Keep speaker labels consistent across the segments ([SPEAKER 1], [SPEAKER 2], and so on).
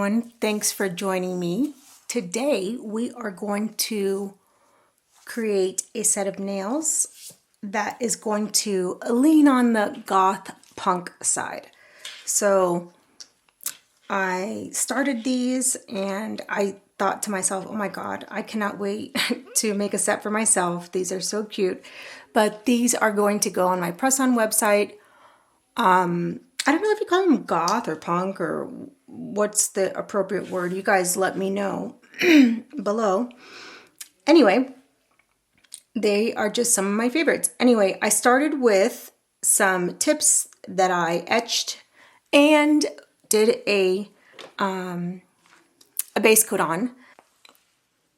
[SPEAKER 1] everyone. Thanks for joining me. Today we are going to create a set of nails that is going to lean on the goth punk side. So I started these and I thought to myself, oh my God, I cannot wait to make a set for myself. These are so cute. But these are going to go on my press-on website. I don't know if you call them goth or punk or what's the appropriate word. You guys let me know below. Anyway, they are just some of my favorites. Anyway, I started with some tips that I etched and did a base coat on.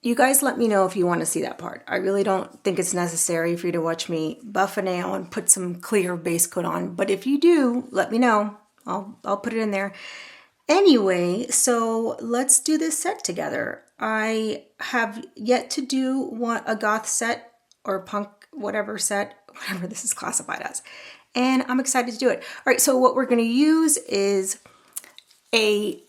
[SPEAKER 1] You guys let me know if you want to see that part. I really don't think it's necessary for you to watch me buff a nail and put some clear base coat on. But if you do, let me know. I'll put it in there. Anyway, so let's do this set together. I have yet to do a goth set or punk whatever set, whatever this is classified as. And I'm excited to do it. All right, so what we're going to use is a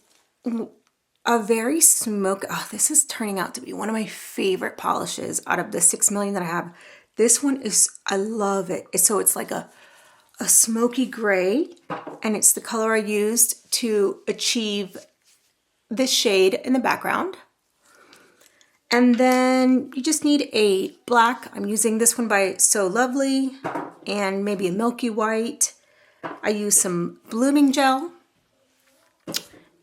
[SPEAKER 1] very smoky, oh, this is turning out to be one of my favorite polishes out of the 6 million that I have. This one is, I love it. So it's like a smoky gray, and it's the color I used to achieve this shade in the background. And then you just need a black. I'm using this one by So Lovely, and maybe a milky white. I use some blooming gel.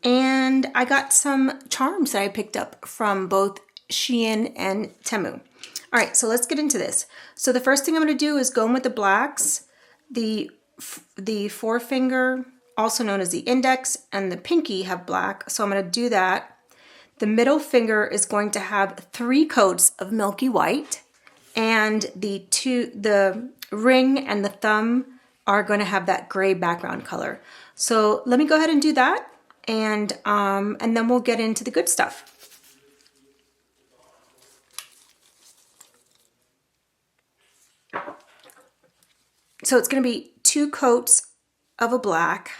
[SPEAKER 1] And I got some charms that I picked up from both Shein and Temu. All right, so let's get into this. So the first thing I'm going to do is go in with the blacks. The forefinger, also known as the index, and the pinky have black, so I'm going to do that. The middle finger is going to have 3 coats of milky white, and the ring and the thumb are going to have that gray background color. So let me go ahead and do that. And then we'll get into the good stuff. So it's going to be 2 coats of a black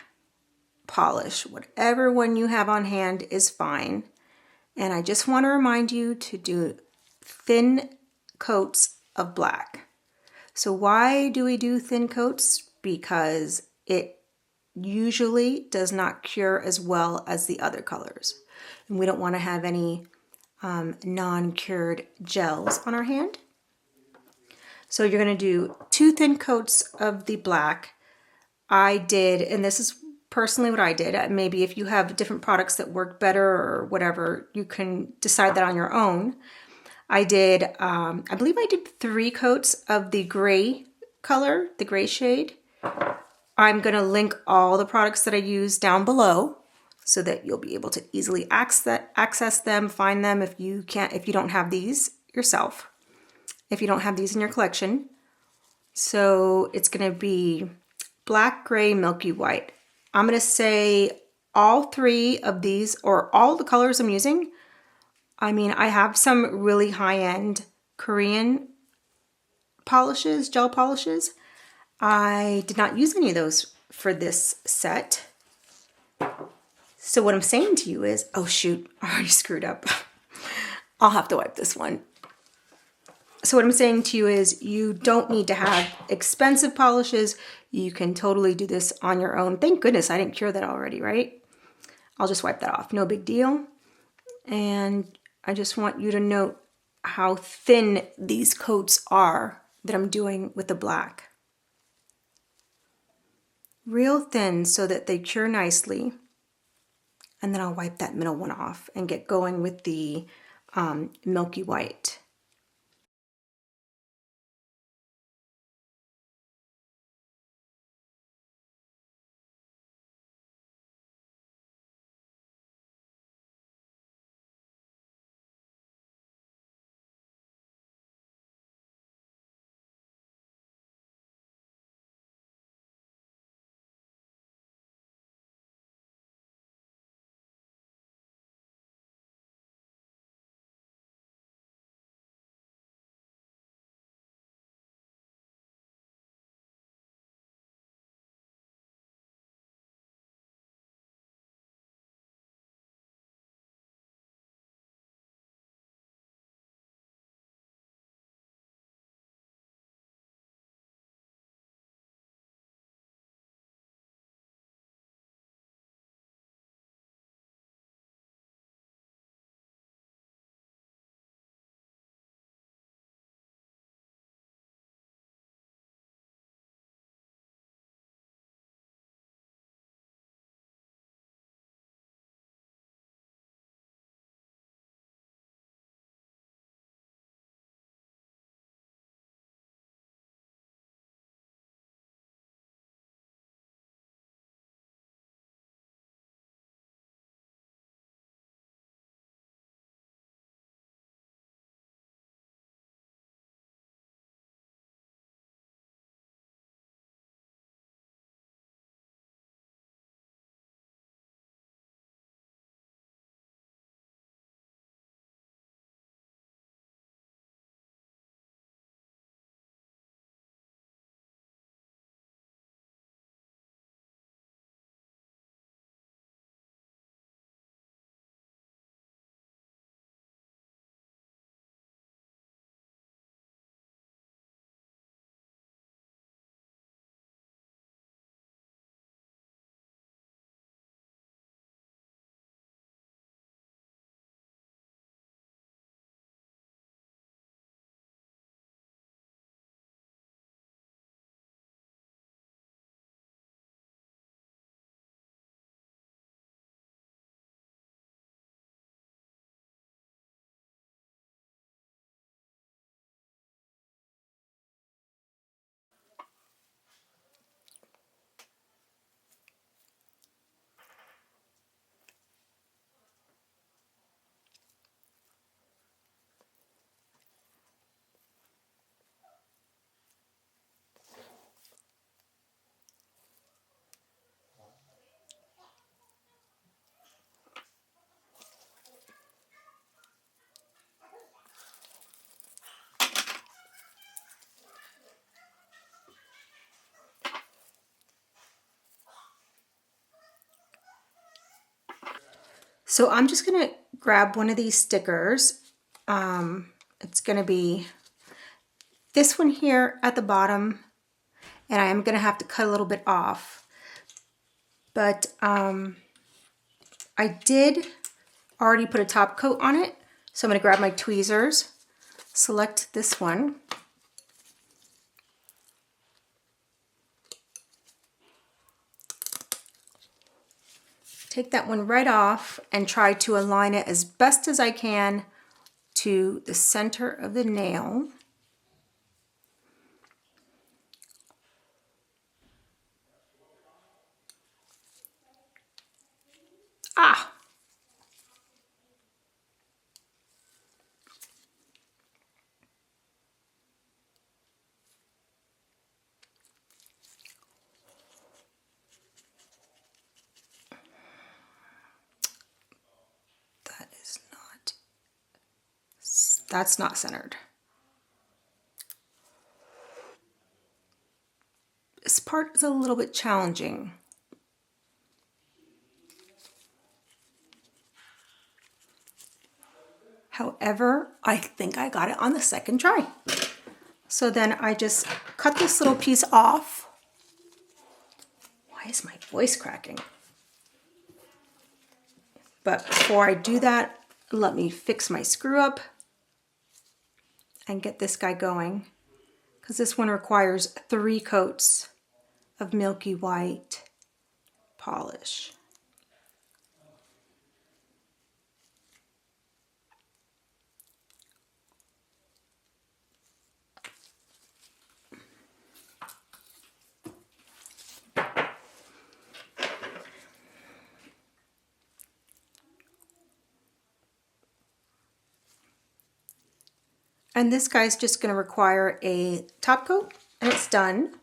[SPEAKER 1] polish. Whatever one you have on hand is fine. And I just want to remind you to do thin coats of black. So why do we do thin coats? Because it usually does not cure as well as the other colors. And we don't want to have any non-cured gels on our hand. So you're going to do 2 thin coats of the black. I did, and this is personally what I did. Maybe if you have different products that work better or whatever, you can decide that on your own. I did, I believe I did 3 coats of the gray color, the gray shade. I'm going to link all the products that I use down below so that you'll be able to easily access them, find them if you don't have these yourself, if you don't have these in your collection. So it's going to be black, gray, milky white. I'm going to say all 3 of these, or all the colors I'm using. I mean, I have some really high-end Korean polishes, gel polishes. I did not use any of those for this set. So what I'm saying to you is, oh shoot, I already screwed up. I'll have to wipe this one. So what I'm saying to you is you don't need to have expensive polishes. You can totally do this on your own. Thank goodness I didn't cure that already, right? I'll just wipe that off, no big deal. And I just want you to note how thin these coats are that I'm doing with the black. Real thin so that they cure nicely. And then I'll wipe that middle one off and get going with the milky white. So I'm just gonna grab one of these stickers. It's gonna be this one here at the bottom, and I am gonna have to cut a little bit off. But I did already put a top coat on it, so I'm gonna grab my tweezers, select this one. Take that one right off and try to align it as best as I can to the center of the nail. Ah! That's not centered. This part is a little bit challenging. However, I think I got it on the second try. So then I just cut this little piece off. Why is my voice cracking? But before I do that, let me fix my screw up and get this guy going, because this one requires 3 coats of milky white polish. And this guy's just going to require a top coat, and it's done.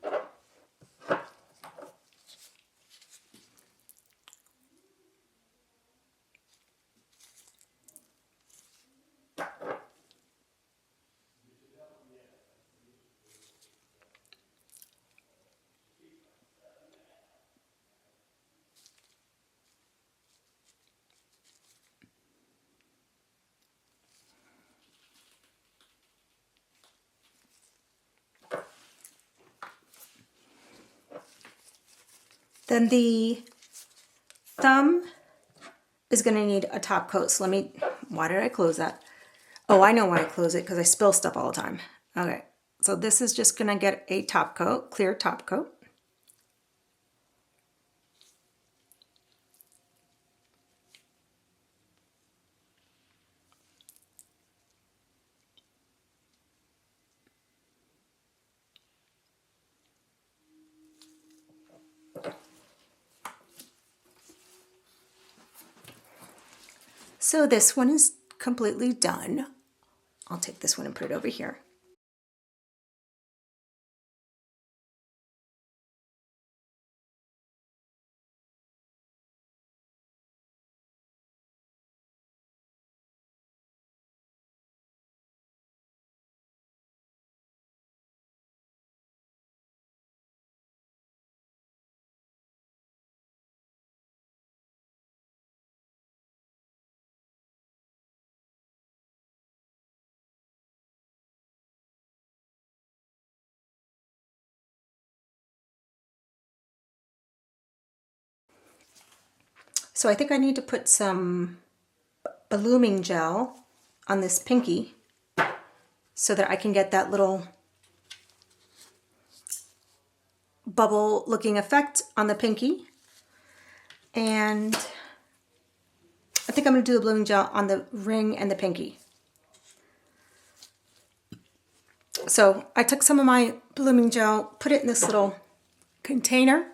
[SPEAKER 1] Then the thumb is going to need a top coat. So why did I close that? Oh, I know why I close it, because I spill stuff all the time. Okay, so this is just going to get a top coat, clear top coat. So this one is completely done. I'll take this one and put it over here. So I think I need to put some blooming gel on this pinky so that I can get that little bubble looking effect on the pinky. And I think I'm going to do the blooming gel on the ring and the pinky. So I took some of my blooming gel, put it in this little container.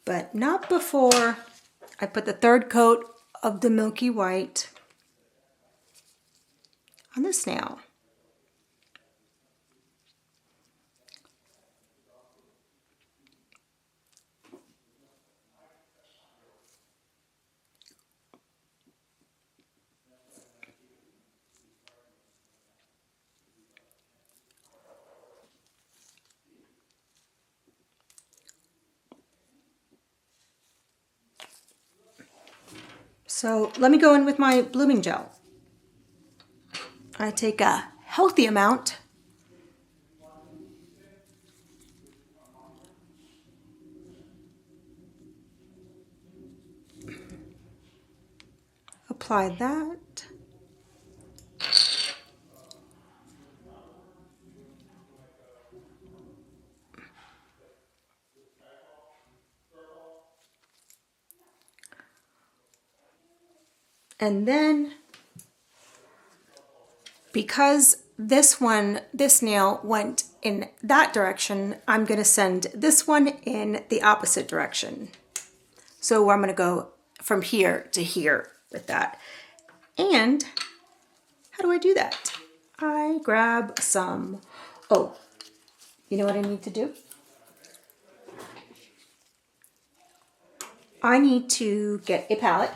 [SPEAKER 1] But not before I put the 3rd coat of the milky white on the snail. So let me go in with my blooming gel. I take a healthy amount. Apply that. And then, because this nail went in that direction, I'm going to send this one in the opposite direction. So I'm going to go from here to here with that. And how do I do that? I grab some, oh, you know what I need to do? I need to get a palette,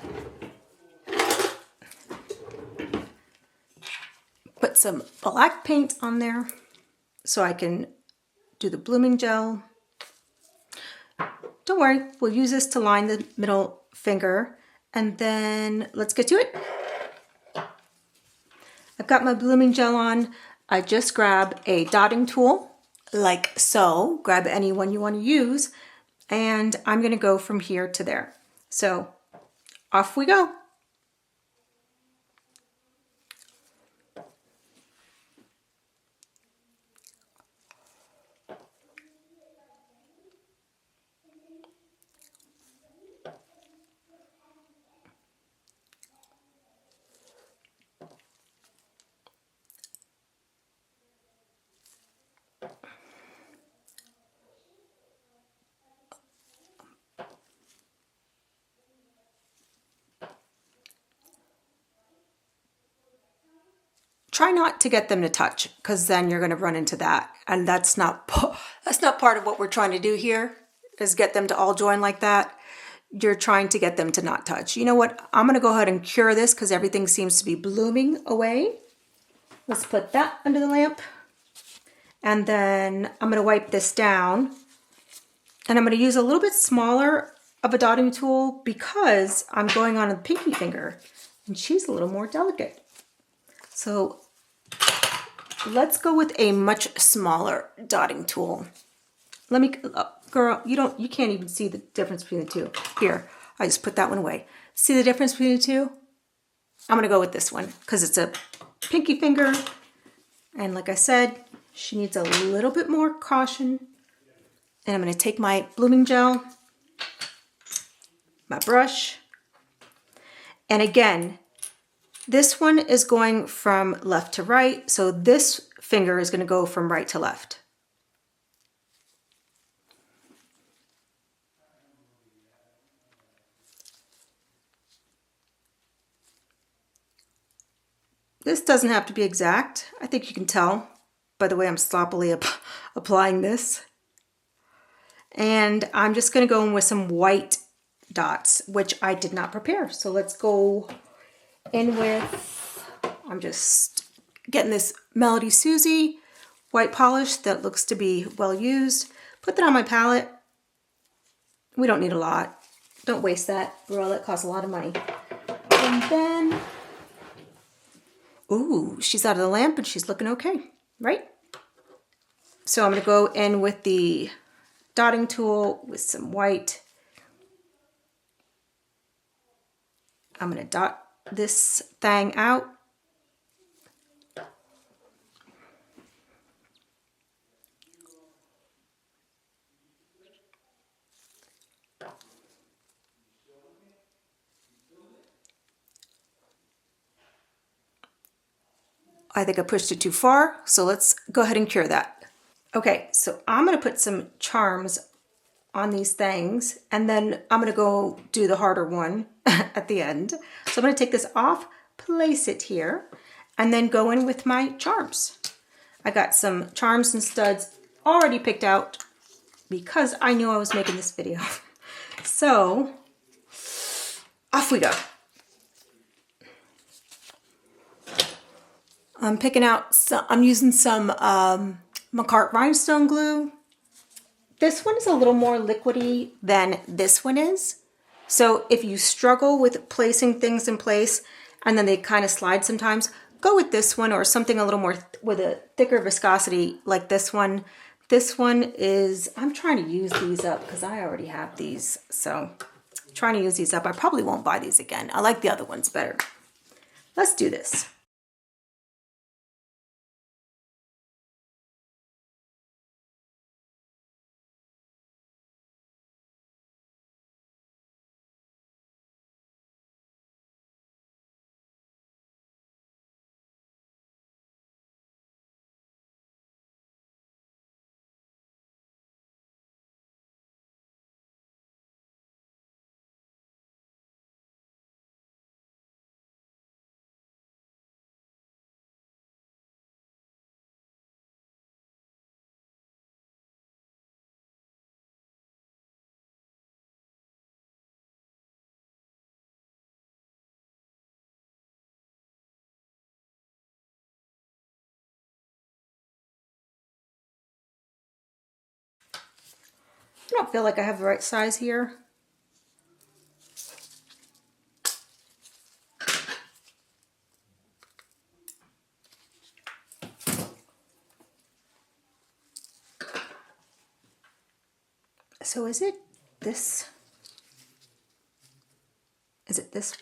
[SPEAKER 1] put some black paint on there so I can do the blooming gel. Don't worry, we'll use this to line the middle finger, and then let's get to it. I've got my blooming gel on. I just grab a dotting tool like so. Grab any one you want to use, and I'm going to go from here to there. So off we go. Try not to get them to touch, because then you're going to run into that, and that's not part of what we're trying to do here, is get them to all join like that. You're trying to get them to not touch. You know what? I'm going to go ahead and cure this because everything seems to be blooming away. Let's put that under the lamp, and then I'm going to wipe this down, and I'm going to use a little bit smaller of a dotting tool because I'm going on a pinky finger, and she's a little more delicate. So let's go with a much smaller dotting tool. Let me, girl, you can't even see the difference between the two. Here, I just put that one away. See the difference between the two? I'm gonna go with this one because it's a pinky finger. And like I said, she needs a little bit more caution. And I'm gonna take my blooming gel, my brush, and again, this one is going from left to right, so this finger is going to go from right to left. This doesn't have to be exact. I think you can tell by the way I'm sloppily applying this. And I'm just going to go in with some white dots, which I did not prepare. So let's go in with, I'm just getting this Melody Susie white polish that looks to be well used. Put that on my palette. We don't need a lot. Don't waste that, girl. That costs a lot of money. And then, ooh, she's out of the lamp and she's looking okay, right? So I'm going to go in with the dotting tool with some white. I'm going to dot this thing out. I think I pushed it too far, so let's go ahead and cure that. Okay, so I'm going to put some charms on these things, and then I'm going to go do the harder one at the end. So I'm going to take this off, place it here, and then go in with my charms. I got some charms and studs already picked out because I knew I was making this video. So off we go. I'm picking out some, I'm using some McCart rhinestone glue. This one is a little more liquidy than this one is. So if you struggle with placing things in place and then they kind of slide sometimes, go with this one or something a little more with a thicker viscosity like this one. This one is, I'm trying to use these up because I already have these. So trying to use these up. I probably won't buy these again. I like the other ones better. Let's do this. I don't feel like I have the right size here. So is it this? Is it this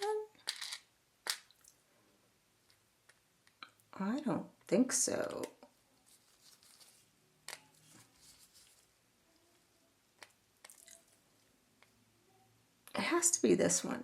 [SPEAKER 1] one? I don't think so. It has to be this one.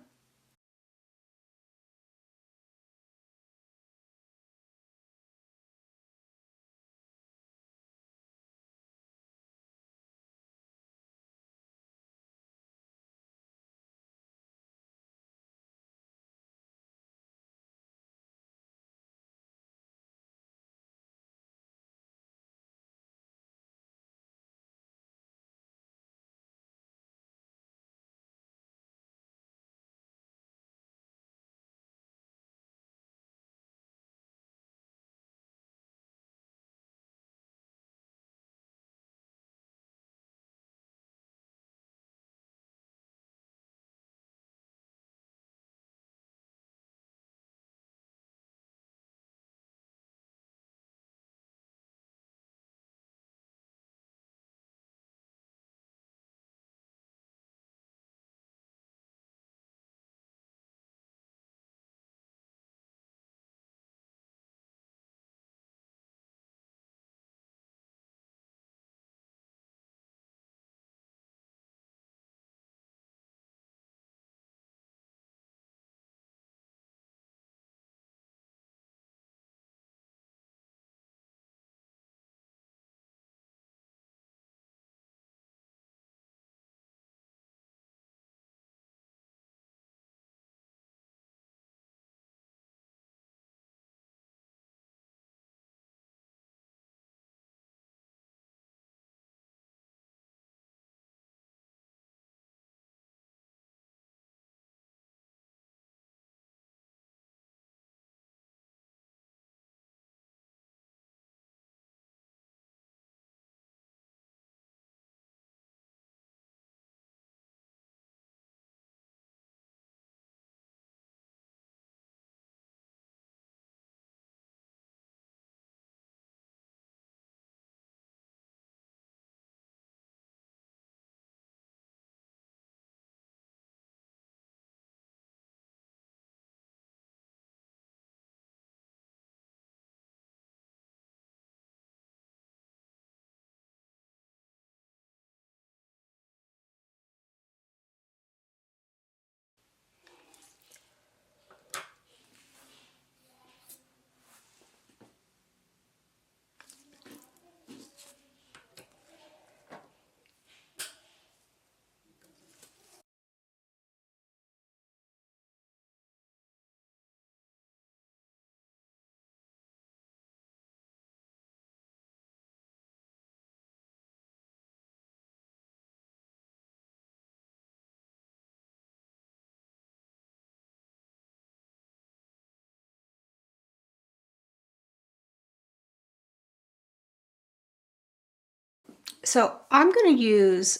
[SPEAKER 1] So I'm going to use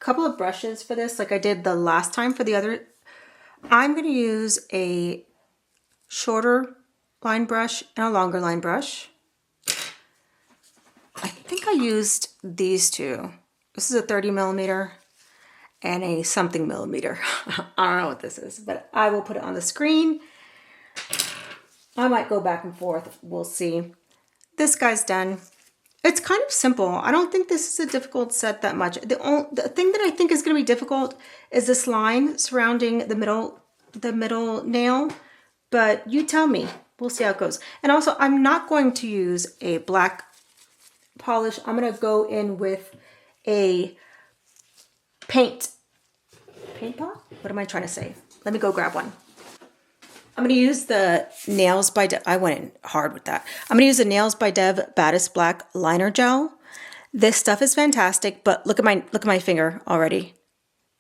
[SPEAKER 1] couple of brushes for this, like I did the last time for the other. I'm going to use a shorter line brush and a longer line brush. I think I used these two. This is a 30 millimeter and a something millimeter. I don't know what this is, but I will put it on the screen. I might go back and forth. We'll see. This guy's done. It's kind of simple. I don't think this is a difficult set that much. The thing that I think is going to be difficult is this line surrounding the middle nail. But you tell me. We'll see how it goes. And also, I'm not going to use a black polish. I'm going to go in with a paint pot? What am I trying to say? Let me go grab one. I'm going to use the Nails by Dev. I went in hard with that. I'm going to use the Nails by Dev Baddest Black Liner Gel. This stuff is fantastic, but look at my finger already.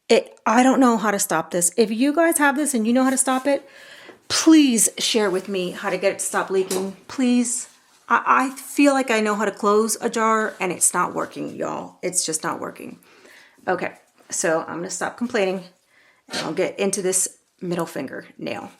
[SPEAKER 1] I don't know how to stop this. If you guys have this and you know how to stop it, please share with me how to get it to stop leaking. Please. I feel like I know how to close a jar and it's not working, y'all. It's just not working. Okay, so I'm going to stop complaining and I'll get into this middle finger nail.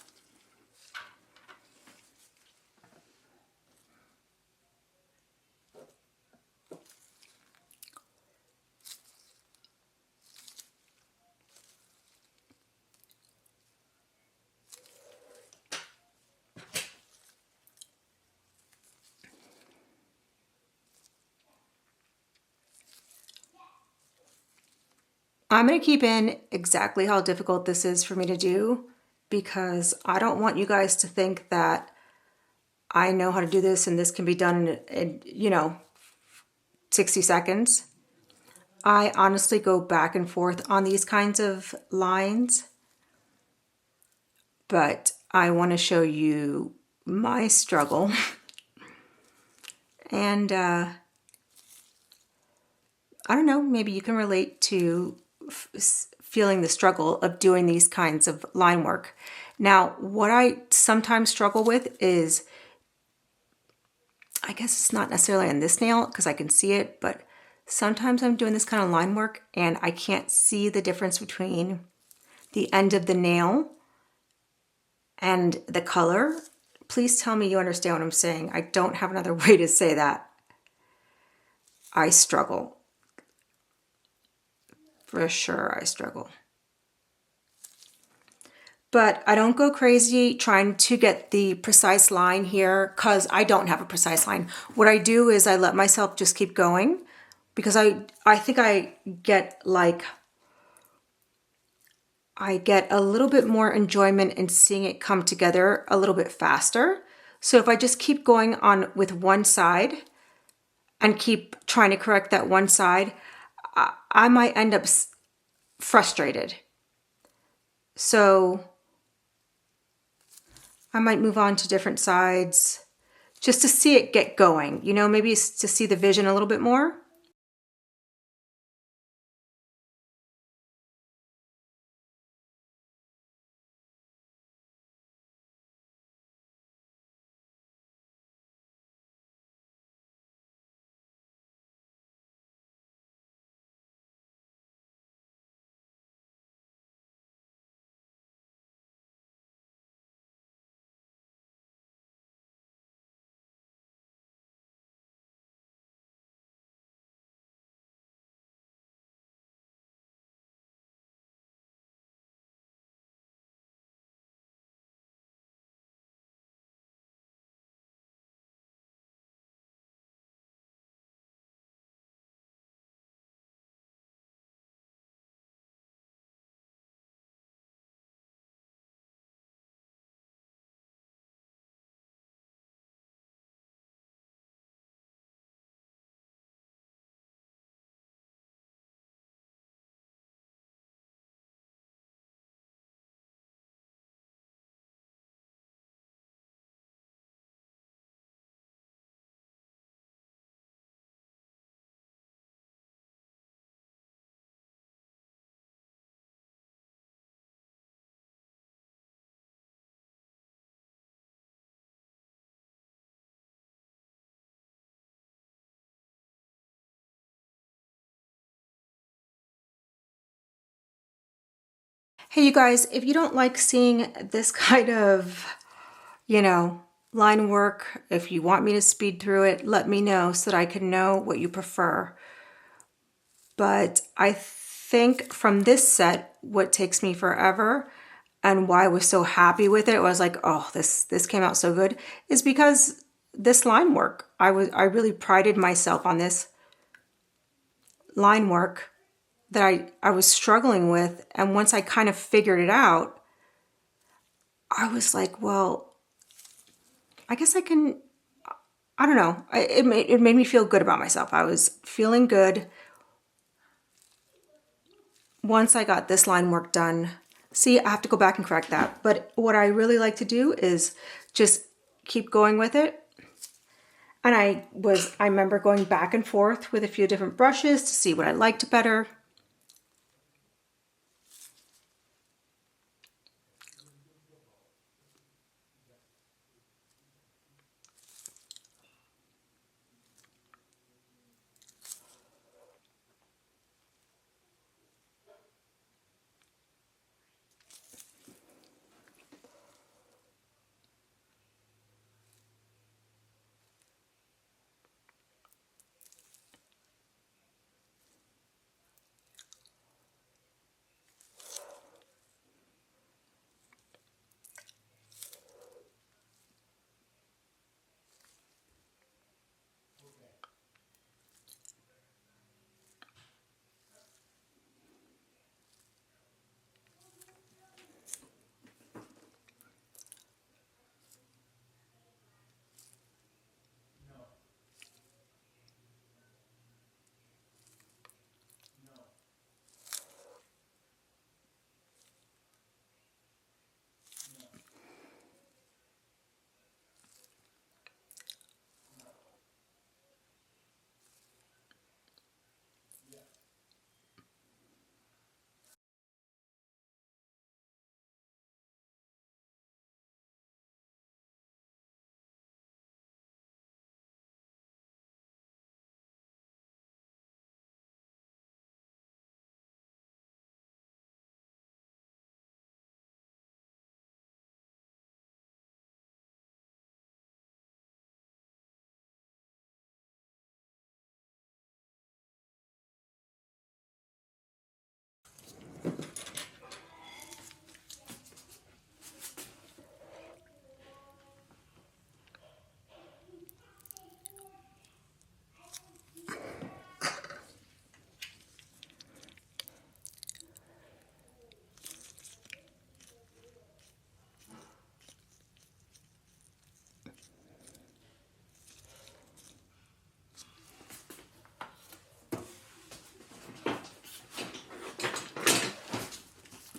[SPEAKER 1] I'm going to keep in exactly how difficult this is for me to do because I don't want you guys to think that I know how to do this and this can be done in 60 seconds. I honestly go back and forth on these kinds of lines, but I want to show you my struggle. And I don't know, maybe you can relate to feeling the struggle of doing these kinds of line work. Now, what I sometimes struggle with is, I guess it's not necessarily on this nail because I can see it, but sometimes I'm doing this kind of line work and I can't see the difference between the end of the nail and the color. Please tell me you understand what I'm saying. I don't have another way to say that. I struggle. For sure, I struggle. But I don't go crazy trying to get the precise line here because I don't have a precise line. What I do is I let myself just keep going because I think I get a little bit more enjoyment in seeing it come together a little bit faster. So if I just keep going on with one side and keep trying to correct that one side, I might end up frustrated. So I might move on to different sides just to see it get going. Maybe to see the vision a little bit more. Hey, you guys, if you don't like seeing this kind of, you know, line work, if you want me to speed through it, let me know so that I can know what you prefer. But I think from this set, what takes me forever and why I was so happy with it, was like, oh, this came out so good, is because this line work. I really prided myself on this line work that I was struggling with. And once I kind of figured it out, I was like, well, I guess I can, I don't know. It made me feel good about myself. I was feeling good once I got this line work done. See, I have to go back and correct that. But what I really like to do is just keep going with it. And I remember going back and forth with a few different brushes to see what I liked better.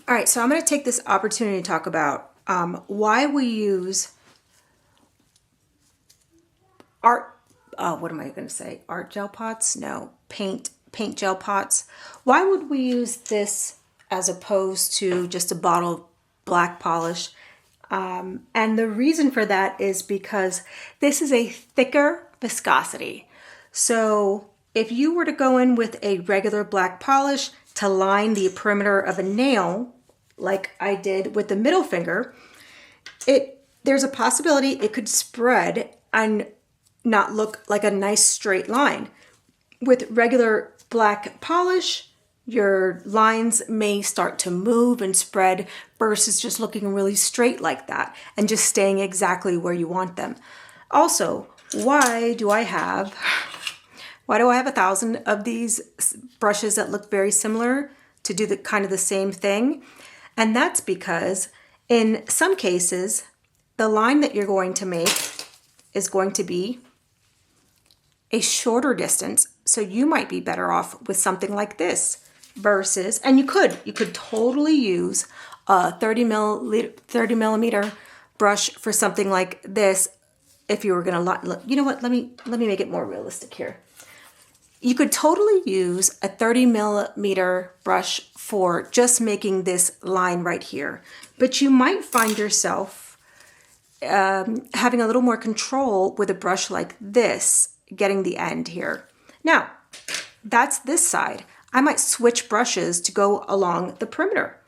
[SPEAKER 1] All right, so I'm going to take this opportunity to talk about why we use art, what am I going to say? Art gel pots? No, paint gel pots. Why would we use this as opposed to just a bottle of black polish? And the reason for that is because this is a thicker viscosity. So if you were to go in with a regular black polish to line the perimeter of a nail, like I did with the middle finger, there's a possibility it could spread and not look like a nice straight line. With regular black polish, your lines may start to move and spread versus just looking really straight like that and just staying exactly where you want them. Also, why do I have 1,000 of these brushes that look very similar to do the kind of the same thing? And that's because in some cases, the line that you're going to make is going to be a shorter distance. So you might be better off with something like this versus, and you could totally use a 30 millimeter brush for something like this. If you were gonna, you know what, let me make it more realistic here. You could totally use a 30 millimeter brush for just making this line right here, but you might find yourself having a little more control with a brush like this, getting the end here. Now, that's this side. I might switch brushes to go along the perimeter.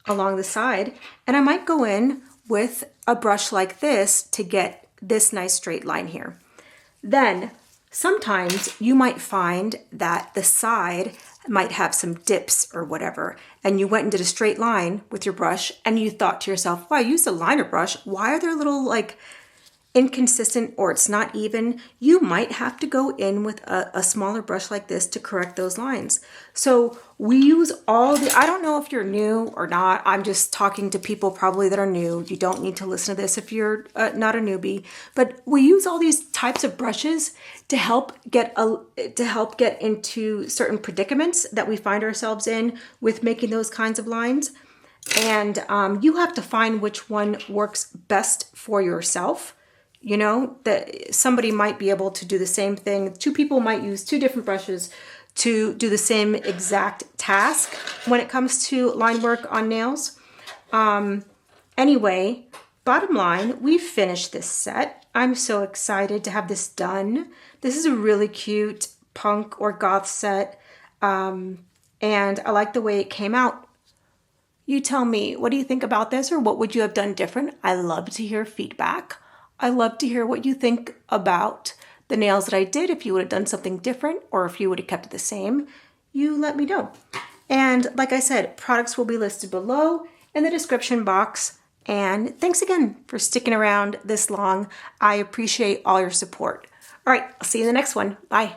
[SPEAKER 1] along the side, and I might go in with a brush like this to get this nice straight line here. Then sometimes you might find that the side might have some dips or whatever, and you went and did a straight line with your brush and you thought to yourself, well, I used a liner brush. Why are there little like inconsistent or it's not even? You might have to go in with a smaller brush like this to correct those lines. So we use all the, I don't know if you're new or not. I'm just talking to people probably that are new. You don't need to listen to this if you're not a newbie, but we use all these types of brushes to help get into certain predicaments that we find ourselves in with making those kinds of lines. And you have to find which one works best for yourself. You know, that somebody might be able to do the same thing. Two people might use two different brushes to do the same exact task when it comes to line work on nails. Anyway, bottom line, we finished this set. I'm so excited to have this done. This is a really cute punk or goth set. And I like the way it came out. You tell me, what do you think about this, or what would you have done different? I love to hear feedback. I love to hear what you think about the nails that I did. If you would have done something different or if you would have kept it the same, you let me know. And like I said, products will be listed below in the description box. And thanks again for sticking around this long. I appreciate all your support. All right, I'll see you in the next one. Bye.